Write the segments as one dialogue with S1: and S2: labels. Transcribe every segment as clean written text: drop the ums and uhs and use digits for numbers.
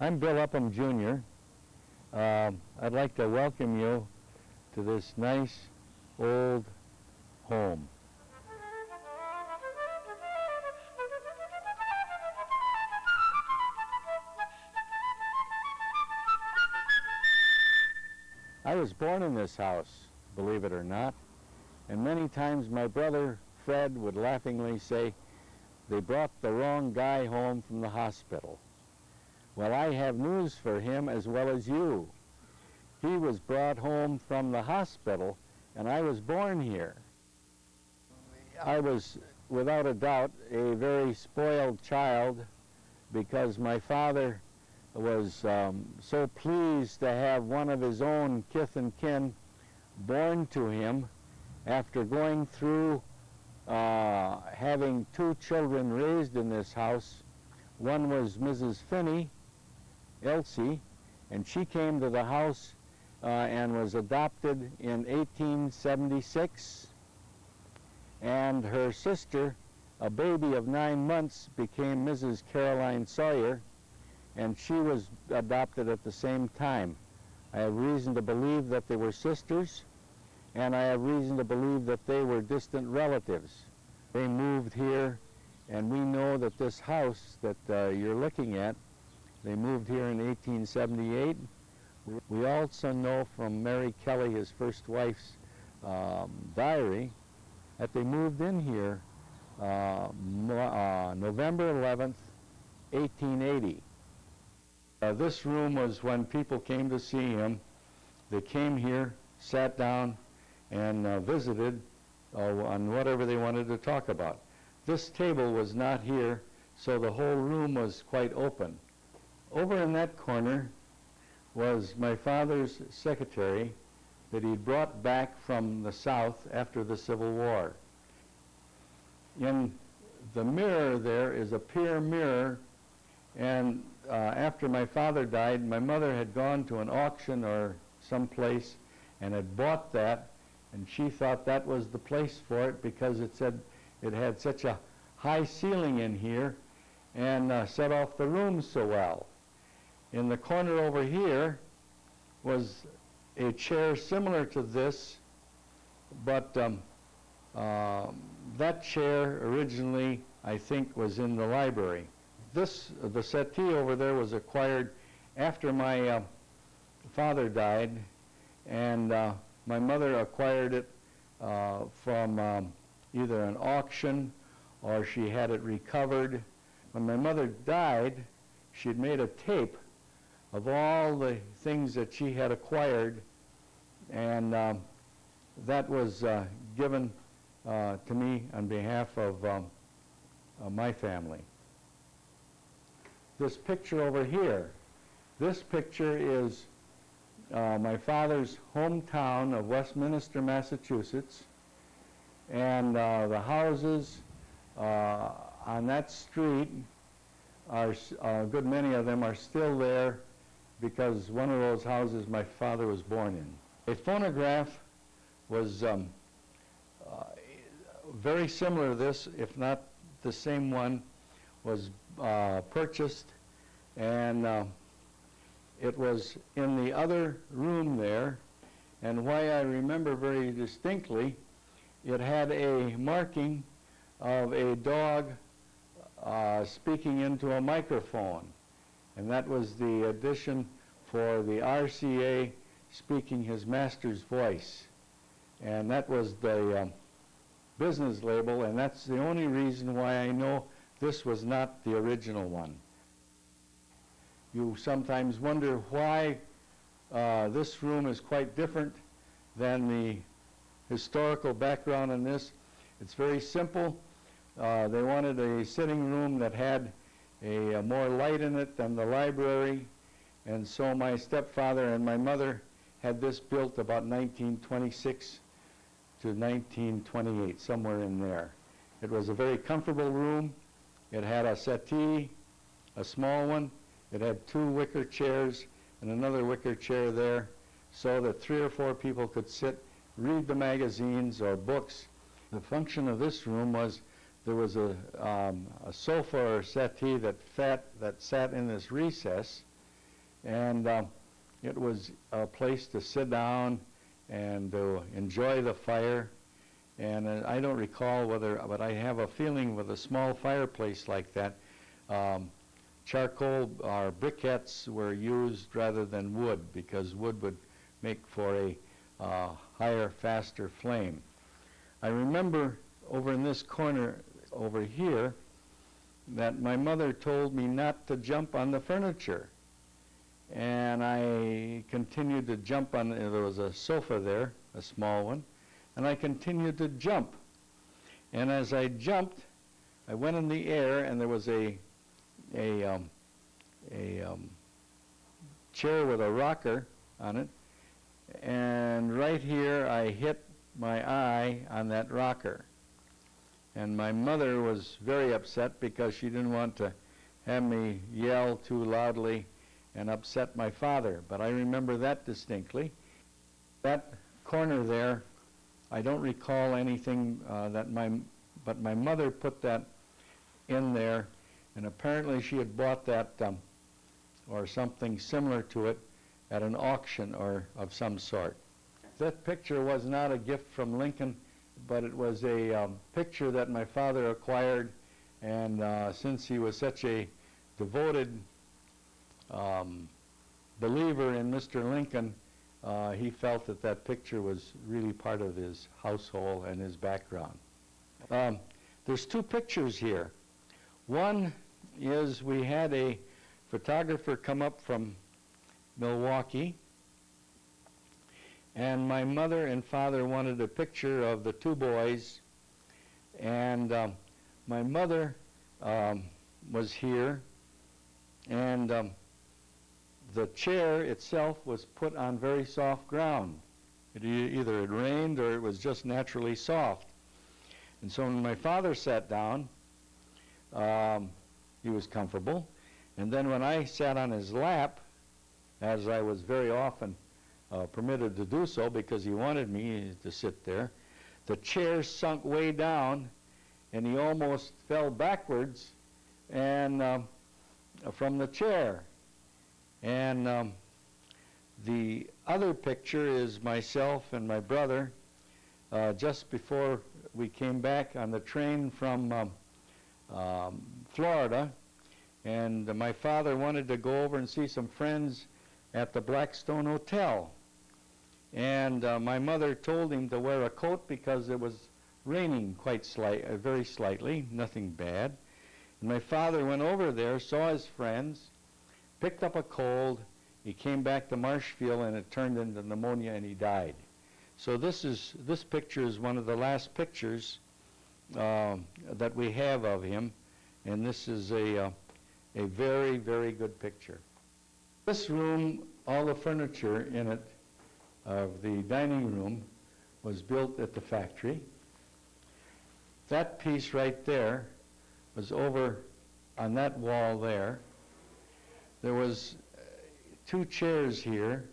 S1: I'm Bill Upham Jr. I'd like to welcome you to this nice old home. I was born in this house, believe it or not, and many times my brother Fred would laughingly say, "They brought the wrong guy home from the hospital." Well, I have news for him as well as you. He was brought home from the hospital, and I was born here. I was, without a doubt, a very spoiled child because my father was so pleased to have one of his own kith and kin born to him after going through having two children raised in this house. One was Mrs. Finney, Elsie, and she came to the house and was adopted in 1876. And her sister, a baby of 9 months, became Mrs. Caroline Sawyer, and she was adopted at the same time. I have reason to believe that they were sisters, and I have reason to believe that they were distant relatives. They moved here, and we know that this house that you're looking at, they moved here in 1878. We also know from Mary Kelly, his first wife's diary, that they moved in here November 11th, 1880. This room was when people came to see him. They came here, sat down, and visited on whatever they wanted to talk about. This table was not here, so the whole room was quite open. Over in that corner was my father's secretary that he'd brought back from the South after the Civil War. In the mirror there is a pier mirror, and after my father died, my mother had gone to an auction or someplace and had bought that, and she thought that was the place for it because it said it had such a high ceiling in here and set off the room so well. In the corner over here was a chair similar to this, but that chair originally, I think, was in the library. The settee over there was acquired after my father died, and my mother acquired it from either an auction or she had it recovered. When my mother died, she had made a tape of all the things that she had acquired, and that was given to me on behalf of my family. This picture over here, this picture is my father's hometown of Westminster, Massachusetts, and the houses on that street are, a good many of them are still there because one of those houses my father was born in. A phonograph was very similar to this, if not the same one, was purchased, and it was in the other room there. And why I remember very distinctly, it had a marking of a dog speaking into a microphone, and that was the addition for the RCA speaking his master's voice, and that was the business label, and that's the only reason why I know this was not the original one. You sometimes wonder why this room is quite different than the historical background in this. It's very simple. They wanted a sitting room that had a more light in it than the library, and so my stepfather and my mother had this built about 1926 to 1928, somewhere in there. It was a very comfortable room. It had a settee, a small one. It had 2 wicker chairs and another wicker chair there, so that 3 or 4 people could sit, read the magazines or books. The function of this room was there was a sofa or settee that sat in this recess, and it was a place to sit down and to enjoy the fire. And I don't recall whether, but I have a feeling with a small fireplace like that, charcoal or briquettes were used rather than wood, because wood would make for a higher, faster flame. I remember over in this corner over here that my mother told me not to jump on the furniture. And I continued to jump on, there was a sofa there, a small one, and I continued to jump. And as I jumped, I went in the air, and there was a chair with a rocker on it, and right here I hit my eye on that rocker. And my mother was very upset because she didn't want to have me yell too loudly and upset my father. But I remember that distinctly. That corner there, I don't recall anything but my mother put that in there, and apparently she had bought that or something similar to it at an auction or of some sort. That picture was not a gift from Lincoln, but it was a picture that my father acquired, and since he was such a devoted believer in Mr. Lincoln, he felt that that picture was really part of his household and his background. There's two pictures here. One is we had a photographer come up from Milwaukee, and my mother and father wanted a picture of the two boys, and my mother was here, and the chair itself was put on very soft ground. Either it rained or it was just naturally soft. And so when my father sat down, he was comfortable. And then when I sat on his lap, as I was very often permitted to do so because he wanted me to sit there, the chair sunk way down, and he almost fell backwards and from the chair. And the other picture is myself and my brother just before we came back on the train from Florida, and my father wanted to go over and see some friends at the Blackstone Hotel. And my mother told him to wear a coat because it was raining very slightly, nothing bad. And my father went over there, saw his friends, picked up a cold. He came back to Marshfield, and it turned into pneumonia, and he died. So this picture is one of the last pictures that we have of him, and this is a very, very good picture. This room, all the furniture in it of the dining room was built at the factory. That piece right there was over on that wall there. There was two chairs here,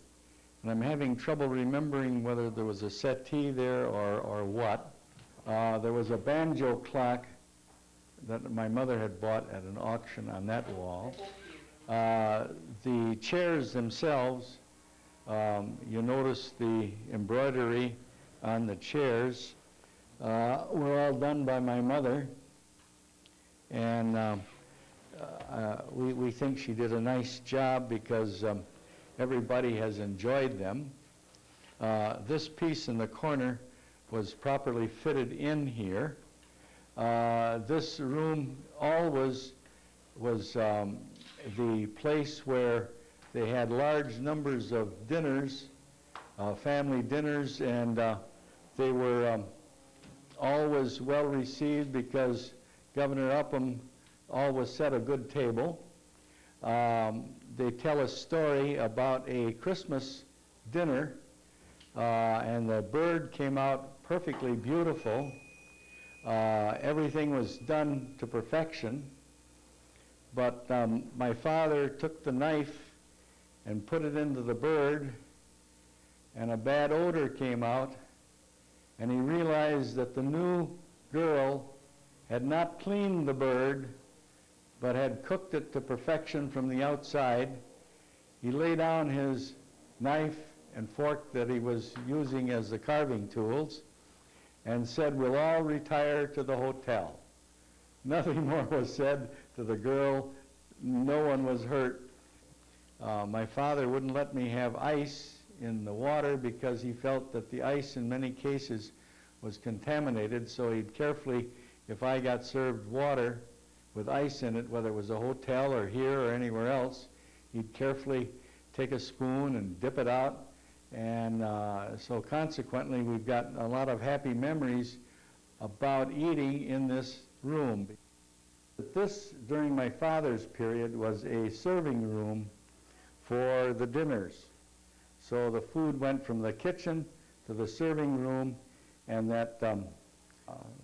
S1: and I'm having trouble remembering whether there was a settee there or what. There was a banjo clock that my mother had bought at an auction on that wall. The chairs themselves, you notice the embroidery on the chairs were all done by my mother, and we think she did a nice job because everybody has enjoyed them. This piece in the corner was properly fitted in here. This room always was the place where they had large numbers of dinners, family dinners, and they were always well received because Governor Upham always set a good table. They tell a story about a Christmas dinner, and the bird came out perfectly beautiful. Everything was done to perfection, but my father took the knife and put it into the bird, and a bad odor came out, and he realized that the new girl had not cleaned the bird, but had cooked it to perfection from the outside, he lay down his knife and fork that he was using as the carving tools and said, "We'll all retire to the hotel." Nothing more was said to the girl. No one was hurt. My father wouldn't let me have ice in the water because he felt that the ice in many cases was contaminated, so he'd carefully, if I got served water with ice in it, whether it was a hotel or here or anywhere else, he'd carefully take a spoon and dip it out. And so consequently, we've got a lot of happy memories about eating in this room. This, during my father's period, was a serving room for the dinners. So the food went from the kitchen to the serving room, and that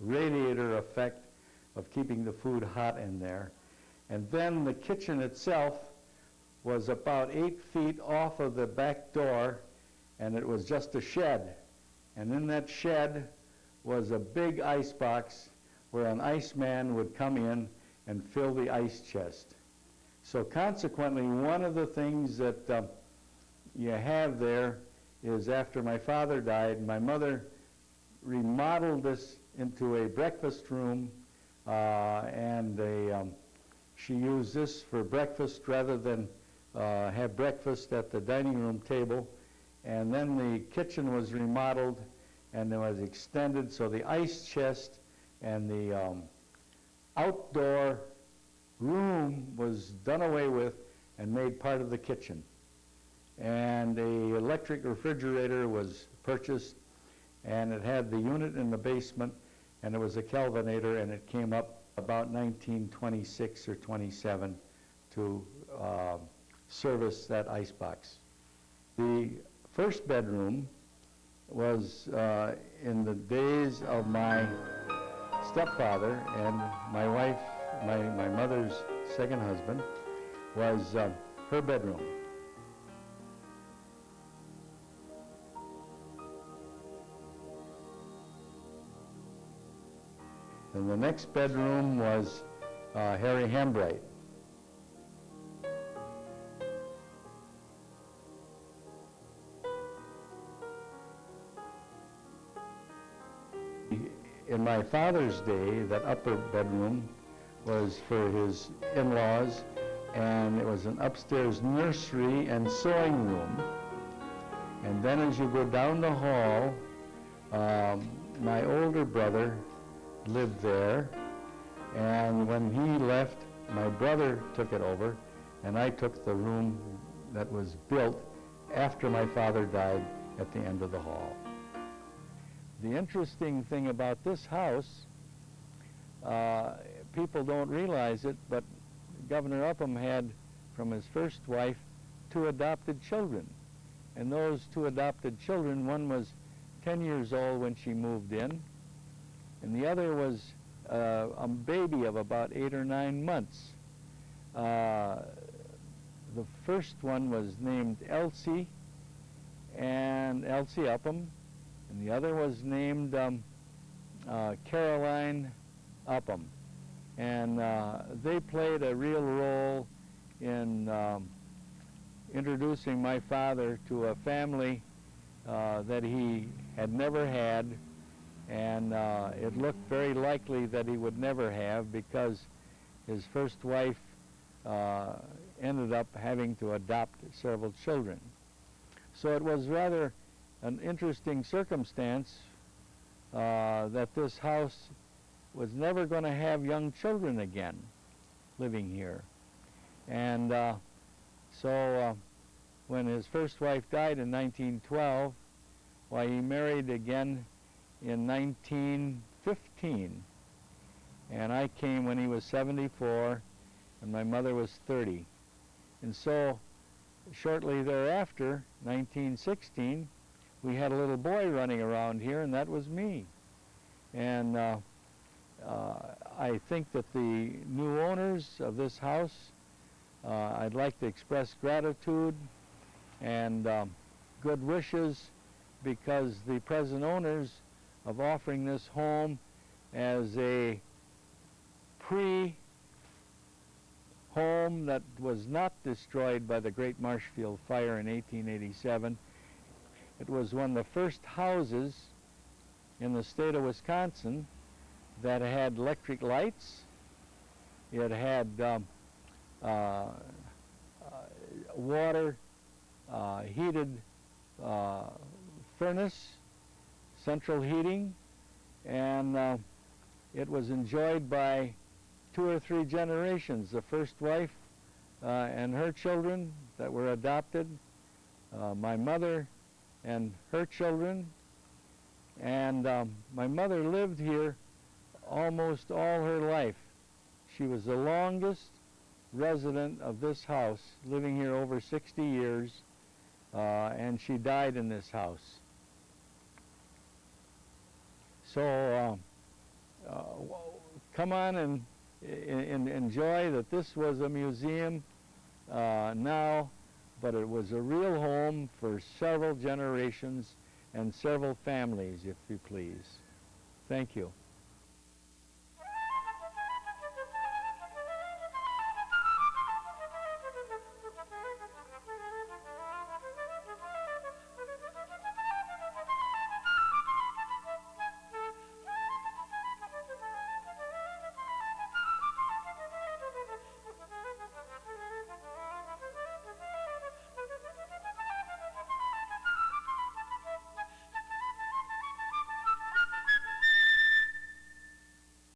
S1: radiator effect of keeping the food hot in there. And then the kitchen itself was about 8 feet off of the back door, and it was just a shed. And in that shed was a big ice box where an iceman would come in and fill the ice chest. So consequently, one of the things that you have there is, after my father died, my mother remodeled this into a breakfast room, and she used this for breakfast rather than have breakfast at the dining room table. And then the kitchen was remodeled and it was extended, so the ice chest and the outdoor room was done away with and made part of the kitchen. And a electric refrigerator was purchased, and it had the unit in the basement, and it was a Kelvinator, and it came up about 1926 or 27 to service that icebox. The first bedroom was in the days of my stepfather, and my wife, my mother's second husband, was her bedroom. And the next bedroom was Harry Hambright. In my father's day, that upper bedroom was for his in-laws, and it was an upstairs nursery and sewing room. And then as you go down the hall, my older brother lived there, and when he left, my brother took it over, and I took the room that was built after my father died at the end of the hall. The interesting thing about this house, people don't realize it, but Governor Upham had, from his first wife, 2 adopted children. And those 2 adopted children, one was 10 years old when she moved in, and the other was a baby of about 8 or 9 months. The first one was named Elsie Upham, and the other was named Caroline Upham. And they played a real role in introducing my father to a family that he had never had, and it looked very likely that he would never have, because his first wife ended up having to adopt several children. So it was rather an interesting circumstance that this house was never going to have young children again living here. And so when his first wife died in 1912, why, he married again in 1915. And I came when he was 74, and my mother was 30. And so shortly thereafter, 1916, we had a little boy running around here, and that was me. And I think that the new owners of this house, I'd like to express gratitude and good wishes, because the present owners of offering this home as a pre-home home that was not destroyed by the Great Marshfield Fire in 1887. It was one of the first houses in the state of Wisconsin that had electric lights. It had water heated furnace, central heating, and it was enjoyed by 2 or 3 generations. The first wife and her children that were adopted, my mother and her children, and my mother lived here almost all her life. She was the longest resident of this house, living here over 60 years, and she died in this house. So come on and enjoy that this was a museum now, but it was a real home for several generations and several families, if you please. Thank you.